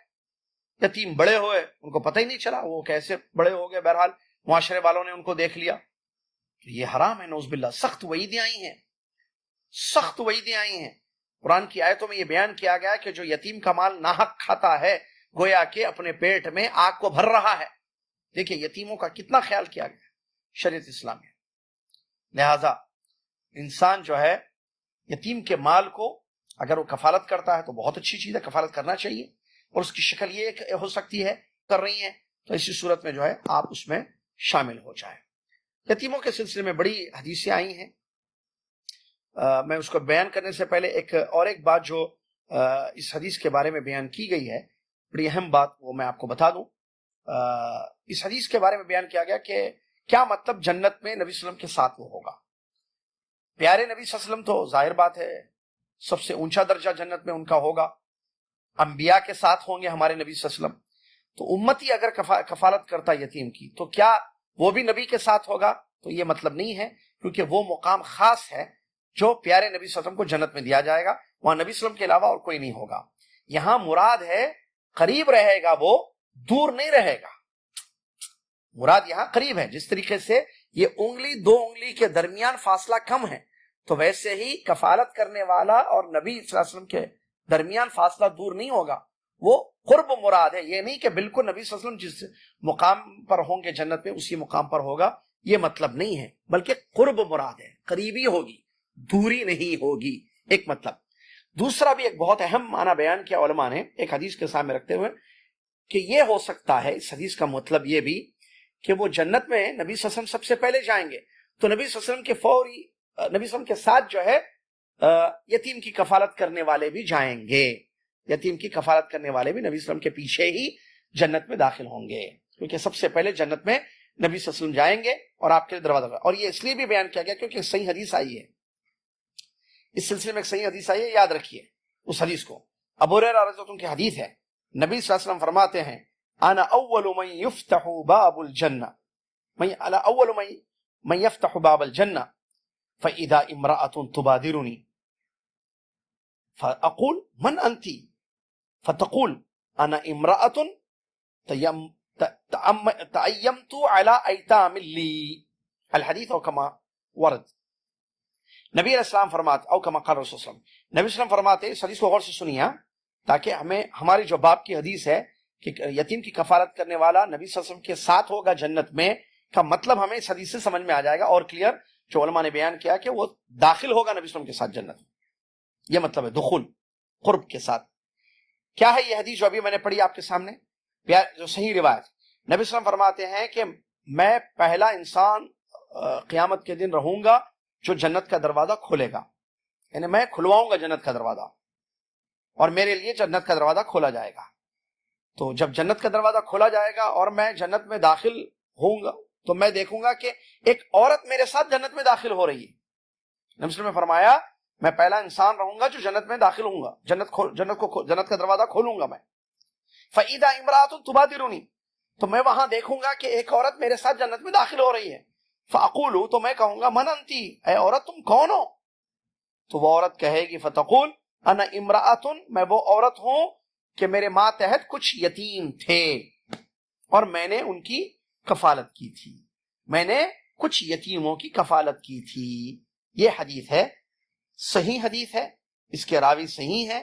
Speaker 1: یتیم بڑے ہوئے، ان کو پتہ ہی نہیں چلا وہ کیسے بڑے ہو گئے. بہرحال معاشرے والوں نے ان کو دیکھ لیا. یہ حرام ہے، نعوذ باللہ. سخت وعیدیں آئی ہیں، سخت وعیدیں آئی ہیں. قرآن کی آیتوں میں یہ بیان کیا گیا کہ جو یتیم کا مال ناحق کھاتا ہے، گویا کہ اپنے پیٹ میں آگ کو بھر رہا ہے. دیکھیں یتیموں کا کتنا خیال کیا گیا شریعت اسلامی. لہذا انسان جو ہے یتیم کے مال کو اگر وہ کفالت کرتا ہے تو بہت اچھی چیز ہے، کفالت کرنا چاہیے. اور اس کی شکل یہ ہو سکتی ہے، کر رہی ہیں تو اسی صورت میں جو ہے آپ اس میں شامل ہو جائیں. یتیموں کے سلسلے میں بڑی حدیثیں آئی ہیں. میں اس کو بیان کرنے سے پہلے ایک بات جو اس حدیث کے بارے میں بیان کی گئی ہے، بڑی اہم بات، وہ میں آپ کو بتا دوں. اس حدیث کے بارے میں بیان کیا گیا کہ کیا مطلب جنت میں نبی صلی اللہ علیہ وسلم کے ساتھ وہ ہوگا. پیارے نبی صلی اللہ علیہ وسلم تو ظاہر بات ہے سب سے اونچا درجہ جنت میں ان کا ہوگا. انبیاء کے ساتھ ہوں گے ہمارے نبی صلی اللہ علیہ وسلم. تو امتی اگر کفالت کرتا یتیم کی تو کیا وہ بھی نبی کے ساتھ ہوگا؟ تو یہ مطلب نہیں ہے، کیونکہ وہ مقام خاص ہے جو پیارے نبی صلی اللہ علیہ وسلم کو جنت میں دیا جائے گا. وہاں نبی صلی اللہ علیہ وسلم کے علاوہ اور کوئی نہیں ہوگا. یہاں مراد ہے قریب رہے گا، وہ دور نہیں رہے گا. مراد یہاں قریب ہے. جس طریقے سے یہ انگلی 2 انگلی کے درمیان فاصلہ کم ہے، تو ویسے ہی کفالت کرنے والا اور نبی صلی اللہ علیہ وسلم کے درمیان فاصلہ دور نہیں ہوگا، وہ قرب مراد ہے. یہ نہیں کہ بالکل نبی صلی اللہ علیہ وسلم جس مقام پر ہوں گے جنت میں اسی مقام پر ہوگا، یہ مطلب نہیں ہے، بلکہ قرب مراد ہے، قریبی ہوگی، دوری نہیں ہوگی. ایک مطلب. دوسرا بھی ایک بہت اہم معنی بیان کیا علماء نے ایک حدیث کے سامنے رکھتے ہوئے، کہ یہ ہو سکتا ہے، اس حدیث کا مطلب یہ بھی کہ وہ جنت میں نبی صلی اللہ علیہ وسلم سب سے پہلے جائیں گے، تو نبی صلی اللہ علیہ وسلم کے فوری نبی صلی اللہ علیہ وسلم کے ساتھ جو ہے یتیم کی کفالت کرنے والے بھی جائیں گے. یتیم کی کفالت کرنے والے بھی نبی صلی اللہ علیہ وسلم کے پیچھے ہی جنت میں داخل ہوں گے، کیونکہ سب سے پہلے جنت میں نبی صلی اللہ علیہ وسلم جائیں گے اور آپ کے لیے دروازہ. اور یہ اس لیے بھی بیان کیا گیا کیونکہ ایک صحیح حدیث آئی ہے. اس سلسلے میں ایک صحیح حدیث آئی ہے، یاد رکھیے اس حدیث کو. ابو ہریرہ رضی اللہ عنہ کی حدیث ہے، نبی صلی اللہ علیہ وسلم فرماتے ہیں انا اول من یفتح باب الجنہ، انا اول من یفتح باب الجنہ فاذا امرأة تبادرنی فاقول من انت فتقول انا امرأة تأیمت على ایتام لی. الحدیث او کما ورد. نبی علیہ السلام فرماتے، او کما قال رسول اللہ، نبی صلی اللہ علیہ وسلم فرماتے، اس حدیث کو غور سے سنیے تاکہ ہمیں ہماری جو باب کی حدیث ہے کہ یتیم کی کفالت کرنے والا نبی صلی اللہ علیہ وسلم کے ساتھ ہوگا جنت میں کا مطلب ہمیں اس حدیث سے سمجھ میں آ جائے گا اور کلیئر. جو علماء نے بیان کیا کہ وہ داخل ہوگا نبی صلی اللہ علیہ وسلم کے ساتھ جنت میں، یہ مطلب ہے دخول، قرب کے ساتھ. کیا ہے یہ حدیث جو ابھی میں نے پڑھی آپ کے سامنے، جو صحیح روایت؟ نبی صلی اللہ علیہ وسلم فرماتے ہیں کہ میں پہلا انسان قیامت کے دن رہوں گا جو جنت کا دروازہ کھولے گا، یعنی میں کھلواؤں گا جنت کا دروازہ اور میرے لیے جنت کا دروازہ کھولا جائے گا۔ تو جب جنت کا دروازہ کھولا جائے گا اور میں جنت میں داخل ہوں گا تو میں دیکھوں گا کہ ایک عورت میرے ساتھ جنت میں داخل ہو رہی ہے۔ نبی صلی اللہ علیہ وسلم نے فرمایا میں پہلا انسان رہوں گا جو جنت میں داخل ہوں گا، جنت کا دروازہ کھولوں گا میں۔ فَإِذَا امْرَأَةٌ تُبَادِرُنِي، تو میں وہاں دیکھوں گا کہ ایک عورت میرے ساتھ جنت میں داخل ہو رہی ہے۔ فَأَقُولُ، تو میں کہوں گا مَنْ أَنْتِ، اے عورت تم کون ہو؟ تو وہ عورت کہے گی فَتَقُولُ أَنَا امْرَأَةٌ، میں وہ عورت ہوں کہ میرے ماتحت کچھ یتیم تھے اور میں نے ان کی کفالت کی تھی، میں نے کچھ یتیموں کی کفالت کی تھی۔ یہ حدیث ہے، صحیح حدیث ہے، اس کے راوی صحیح ہے،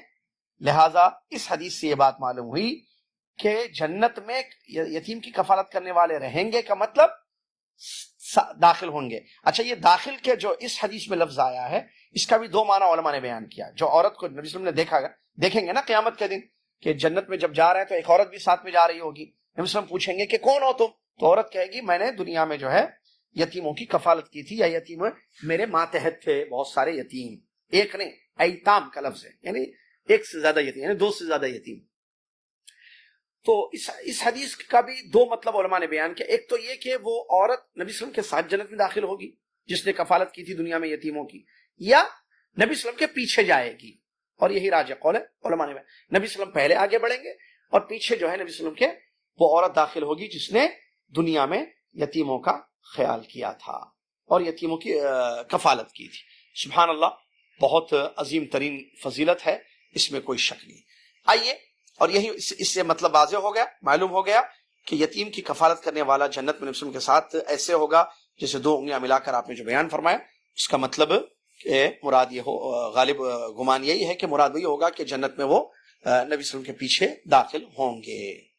Speaker 1: لہٰذا اس حدیث سے یہ بات معلوم ہوئی کہ جنت میں یتیم کی کفالت کرنے والے رہیں گے کا مطلب داخل ہوں گے۔ اچھا، یہ داخل کے جو اس حدیث میں لفظ آیا ہے اس کا بھی دو معنی علماء نے بیان کیا۔ جو عورت کو نبی صلی اللہ علیہ وسلم نے دیکھیں گے نا قیامت کے دن کہ جنت میں جب جا رہے ہیں تو ایک عورت بھی ساتھ میں جا رہی ہوگی، نبی صلی اللہ علیہ وسلم پوچھیں گے کہ کون ہو تم؟ تو عورت کہے گی میں نے دنیا میں جو ہے یتیموں کی کفالت کی تھی، یا یتیم میرے ماتحت تھے بہت سارے یتیم، ایک نہیں، ایتام کا لفظ ہے، یعنی ایک سے زیادہ یتیم، یعنی دو سے زیادہ یتیم۔ تو اس حدیث کا بھی دو مطلب علماء نے بیان کیا۔ ایک تو یہ کہ وہ عورت نبی صلی اللہ علیہ وسلم کے ساتھ جنت میں داخل ہوگی جس نے کفالت کی تھی دنیا میں یتیموں کی، یا نبی صلی اللہ علیہ وسلم کے پیچھے جائے گی، اور یہی راجح قول ہے علماء نے۔ نبی صلی اللہ علیہ وسلم پہلے آگے بڑھیں گے اور پیچھے جو ہے نبی صلی اللہ علیہ وسلم کے وہ عورت داخل ہوگی جس نے دنیا میں یتیموں کا خیال کیا تھا اور یتیموں کی کفالت کی تھی۔ سبحان اللہ، بہت عظیم ترین فضیلت ہے، اس میں کوئی شک نہیں۔ آئیے، اور یہی اس سے مطلب واضح ہو گیا، معلوم ہو گیا کہ یتیم کی کفالت کرنے والا جنت میں نبی صلی اللہ علیہ وسلم کے ساتھ ایسے ہوگا جیسے دو انگلیاں ملا کر آپ نے جو بیان فرمایا، اس کا مطلب کہ مراد یہ ہو، غالب گمان یہی ہے کہ مراد وہی ہوگا کہ جنت میں وہ نبی صلی اللہ علیہ وسلم کے پیچھے داخل ہوں گے۔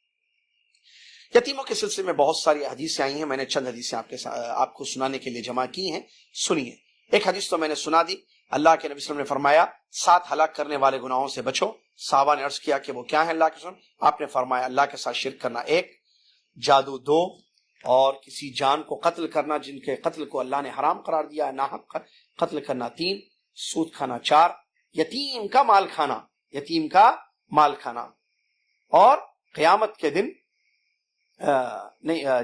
Speaker 1: یتیموں کے سلسلے میں بہت ساری حدیثیں آئی ہیں، میں نے چند حدیثیں آپ کو سنانے کے لیے جمع کی ہیں، سنیے۔ ایک حدیث تو میں نے سنا دی، اللہ کے نبی صلی اللہ علیہ وسلم نے فرمایا 7 ہلاک کرنے والے گناہوں سے بچو۔ صحابہ نے عرض کیا کہ وہ کیا ہیں اللہ کے رسول؟ آپ نے فرمایا اللہ کے ساتھ شرک کرنا 1، جادو 2، اور کسی جان کو قتل کرنا جن کے قتل کو اللہ نے حرام قرار دیا ہے، ناحق قتل کرنا 3، سود کھانا 4، یتیم کا مال کھانا، اور قیامت کے دن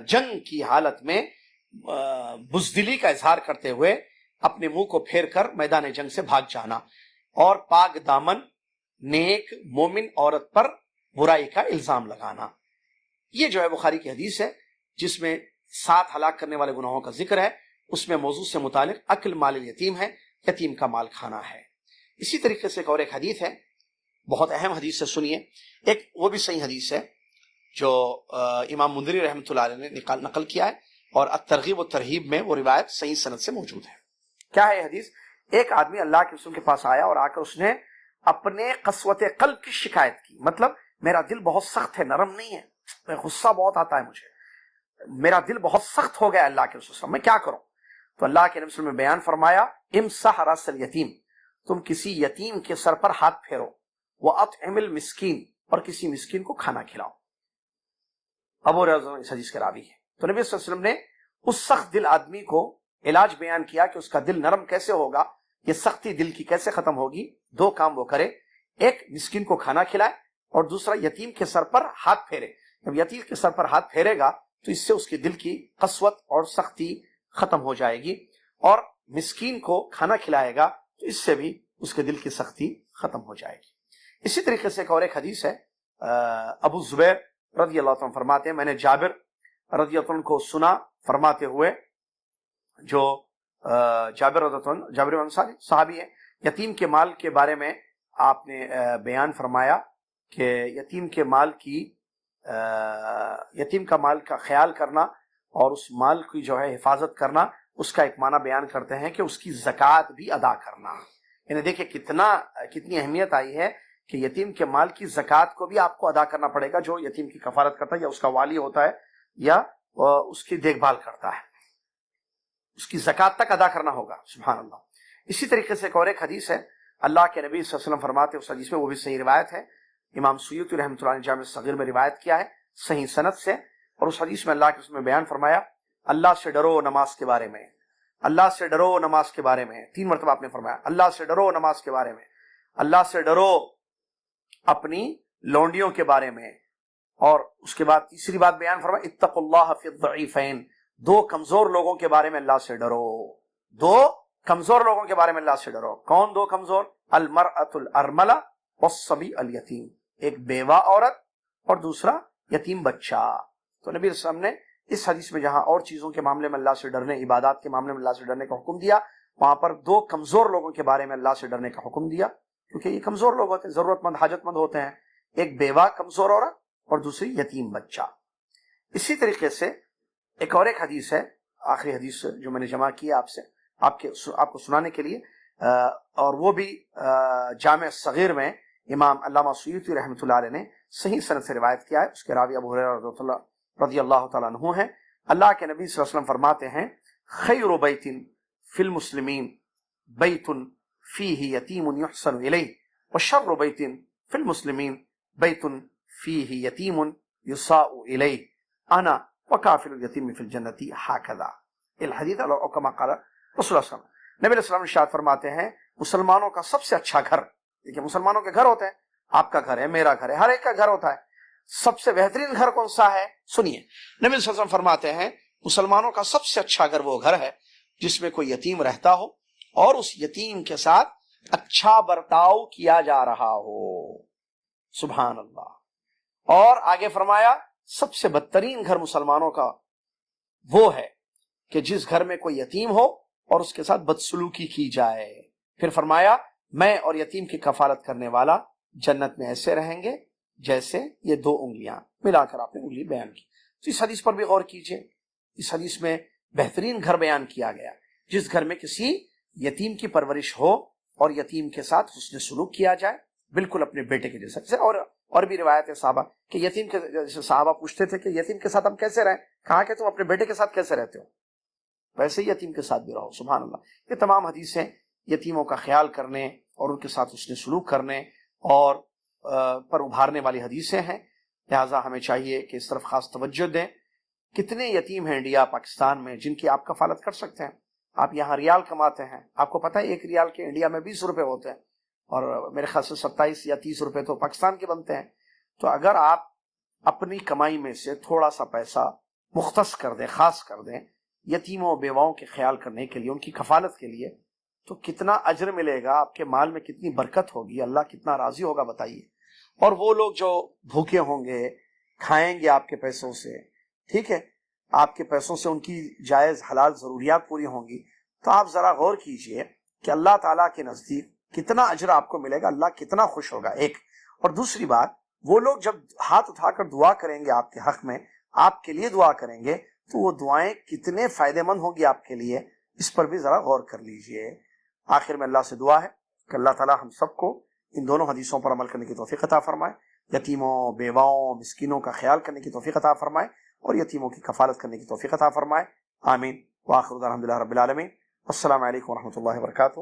Speaker 1: جنگ کی حالت میں بزدلی کا اظہار کرتے ہوئے اپنے منہ کو پھیر کر میدان جنگ سے بھاگ جانا، اور پاک دامن نیک مومن عورت پر برائی کا الزام لگانا۔ یہ جو ہے بخاری کی حدیث ہے جس میں 7 ہلاک کرنے والے گناہوں کا ذکر ہے، اس میں موضوع سے متعلق اکل مال الیتیم ہے، یتیم کا مال کھانا ہے۔ اسی طریقے سے ایک حدیث ہے، بہت اہم حدیث ہے، سنیے۔ ایک وہ بھی صحیح حدیث ہے جو امام منذری رحمۃ اللہ علیہ نے نقل کیا ہے، اور الترغیب و ترہیب میں وہ روایت صحیح سند سے موجود ہے۔ کیا ہے یہ حدیث؟ ایک آدمی اللہ کے رسول کے پاس آیا اور آ کر اس نے اپنے قسوت قلب کی شکایت کی، مطلب میرا دل بہت سخت ہے، نرم نہیں ہے، غصہ بہت آتا ہے مجھے، میرا دل بہت سخت ہو گیا اللہ کے رسول، میں کیا کروں؟ تو اللہ کے نبی صلی اللہ علیہ وسلم نے بیان فرمایا امسح راس الیتیم، تم کسی یتیم کے سر پر ہاتھ پھیرو، وَأَطْعِمِ الْمِسْكِينَ، اور کسی مسکین کو کھانا کھلاؤ۔ ابو ہریرہ اس حدیث کے راوی ہے۔ تو نبی صلی اللہ علیہ وسلم نے اس سخت دل آدمی کو علاج بیان کیا کہ اس کا دل نرم کیسے ہوگا، یہ سختی دل کی کیسے ختم ہوگی۔ 2 کام وہ کرے، ایک مسکین کو کھانا کھلائے، اور دوسرا یتیم کے سر پر ہاتھ پھیرے۔ جب یتیم کے سر پر ہاتھ پھیرے گا تو اس سے اس کے دل کی قسوت اور سختی ختم ہو جائے گی، اور مسکین کو کھانا کھلائے گا تو اس سے بھی اس کے دل کی سختی ختم ہو جائے گی۔ اسی طریقے سے ایک حدیث ہے، ابو زبیر رضی اللہ عنہ فرماتے ہیں میں نے جابر رضی اللہ عنہ کو سنا فرماتے ہوئے، جو جابر رضی اللہ عنہ جابر انصاری صحابی ہے، یتیم کے مال کے بارے میں آپ نے بیان فرمایا کہ یتیم کا مال کا خیال کرنا اور اس مال کی جو ہے حفاظت کرنا، اس کا ایک معنی بیان کرتے ہیں کہ اس کی زکوٰۃ بھی ادا کرنا۔ یعنی دیکھیں کتنی اہمیت آئی ہے کہ یتیم کے مال کی زکوٰۃ کو بھی آپ کو ادا کرنا پڑے گا، جو یتیم کی کفالت کرتا ہے یا اس کا والی ہوتا ہے یا اس کی دیکھ بھال کرتا ہے، اس کی زکوٰۃ تک ادا کرنا ہوگا۔ سبحان اللہ۔ اسی طریقے سے ایک حدیث ہے، اللہ کے نبی صلی اللہ علیہ وسلم فرماتے ہیں، اس حدیث میں وہ بھی صحیح روایت ہے، امام سیوطی رحمۃ اللہ نے جامع صغیر میں روایت کیا ہے صحیح سند سے، اور اس حدیث میں اللہ کے رسول نے بیان فرمایا اللہ سے ڈرو نماز کے بارے میں، اللہ سے ڈرو نماز کے بارے میں، 3 مرتبہ آپ نے فرمایا اللہ سے ڈرو نماز کے بارے میں، اللہ سے ڈرو اپنی لونڈیوں کے بارے میں، اور اس کے بعد تیسری بات بیان فرمایا اتقوا اللہ فی الضعیفین، 2 کمزور لوگوں کے بارے میں اللہ سے ڈرو، 2 کمزور لوگوں کے بارے میں اللہ سے ڈرو۔ کون 2 کمزور؟ المرأۃ الارملہ والصبی الیتیم، ایک بیوہ عورت اور دوسرا یتیم بچہ۔ تو نبی صلی اللہ علیہ وسلم نے اس حدیث میں جہاں اور چیزوں کے معاملے میں اللہ سے ڈرنے، عبادات کے معاملے میں اللہ سے ڈرنے کا حکم دیا، وہاں پر 2 کمزور لوگوں کے بارے میں اللہ سے ڈرنے کا حکم دیا، کیونکہ یہ کمزور لوگ ہوتے ہیں، ضرورت مند حاجت مند ہوتے ہیں، ایک بیوہ کمزور عورت اور دوسری یتیم بچہ۔ اسی طریقے سے ایک حدیث ہے، آخری حدیث جو میں نے جمع کی آپ سے آپ کو سنانے کے لیے، اور وہ بھی جامع صغیر میں امام علامہ سیوطی رحمۃ اللہ علیہ نے صحیح سند سے روایت کیا ہے، اس کے راوی ابو ہریرہ رضی اللہ تعالیٰ عنہ ہیں۔ اللہ کے نبی صلی اللہ علیہ وسلم فرماتے ہیں خیر بیت فی المسلمین بیت فیہ یتیم یحسن الیہ وشر بیت فی المسلمین بیت فیہ یتیم یساء الیہ انا وکافل الیتیم فی الجنۃ ہکذا الحدیث او کما قال رسول اللہ صلی اللہ علیہ وسلم۔ نبی علیہ السلام ارشاد فرماتے ہیں مسلمانوں کا سب سے اچھا گھر، دیکھیں مسلمانوں کے گھر ہوتے ہیں، آپ کا گھر ہے، میرا گھر ہے، ہر ایک کا گھر ہوتا ہے، سب سے بہترین گھر کون سا ہے؟ سنیے، نبی صلی اللہ علیہ وسلم فرماتے ہیں مسلمانوں کا سب سے اچھا گھر وہ گھر ہے جس میں کوئی یتیم رہتا ہو اور اس یتیم کے ساتھ اچھا برتاؤ کیا جا رہا ہو، سبحان اللہ۔ اور آگے فرمایا سب سے بدترین گھر مسلمانوں کا وہ ہے کہ جس گھر میں کوئی یتیم ہو اور اس کے ساتھ بدسلوکی کی جائے۔ پھر فرمایا میں اور یتیم کی کفالت کرنے والا جنت میں ایسے رہیں گے جیسے یہ 2 انگلیاں، ملا کر آپ نے انگلی بیان کی۔ تو اس حدیث پر بھی غور کیجئے، اس حدیث میں بہترین گھر بیان کیا گیا جس گھر میں کسی یتیم کی پرورش ہو اور یتیم کے ساتھ حسن سلوک کیا جائے، بالکل اپنے بیٹے کے جیسا۔ اور بھی روایت ہے صحابہ کہ یتیم کے جیسے صحابہ پوچھتے تھے کہ یتیم کے ساتھ ہم کیسے رہیں، کہا کہ تم اپنے بیٹے کے ساتھ کیسے رہتے ہو، ویسے ہی یتیم کے ساتھ بھی رہو، سبحان اللہ۔ یہ تمام حدیثیں یتیموں کا خیال کرنے اور ان کے ساتھ حسن سلوک کرنے اور پر ابھارنے والی حدیثیں ہیں، لہٰذا ہمیں چاہیے کہ اس طرف خاص توجہ دیں۔ کتنے یتیم ہیں انڈیا پاکستان میں جن کی آپ کفالت کر سکتے ہیں؟ آپ یہاں ریال کماتے ہیں، آپ کو پتہ ہے 1 ریال کے انڈیا میں 20 روپے ہوتے ہیں، اور میرے خیال سے 27 یا 30 روپے تو پاکستان کے بنتے ہیں۔ تو اگر آپ اپنی کمائی میں سے تھوڑا سا پیسہ مختص کر دیں، خاص کر دیں یتیموں بیواؤں کے خیال کرنے کے لیے، ان کی کفالت کے لیے، تو کتنا اجر ملے گا، آپ کے مال میں کتنی برکت ہوگی، اللہ کتنا راضی ہوگا بتائیے۔ اور وہ لوگ جو بھوکے ہوں گے، کھائیں گے آپ کے پیسوں سے، ٹھیک ہے، آپ کے پیسوں سے ان کی جائز حلال ضروریات پوری ہوں گی، تو آپ ذرا غور کیجئے کہ اللہ تعالیٰ کے نزدیک کتنا اجر آپ کو ملے گا، اللہ کتنا خوش ہوگا، ایک۔ اور دوسری بات، وہ لوگ جب ہاتھ اٹھا کر دعا کریں گے آپ کے حق میں، آپ کے لیے دعا کریں گے، تو وہ دعائیں کتنے فائدہ مند ہوں گی آپ کے لیے، اس پر بھی ذرا غور کر لیجئے۔ آخر میں اللہ سے دعا ہے کہ اللہ تعالیٰ ہم سب کو ان دونوں حدیثوں پر عمل کرنے کی توفیق عطا فرمائے، یتیموں، بیواؤں، مسکینوں کا خیال کرنے کی توفیق عطا فرمائے اور یتیموں کی کفالت کرنے کی توفیق عطا فرمائے، آمین۔ وآخر دعوانا الحمدللہ رب العالمین۔ السلام علیکم ورحمۃ اللہ وبرکاتہ۔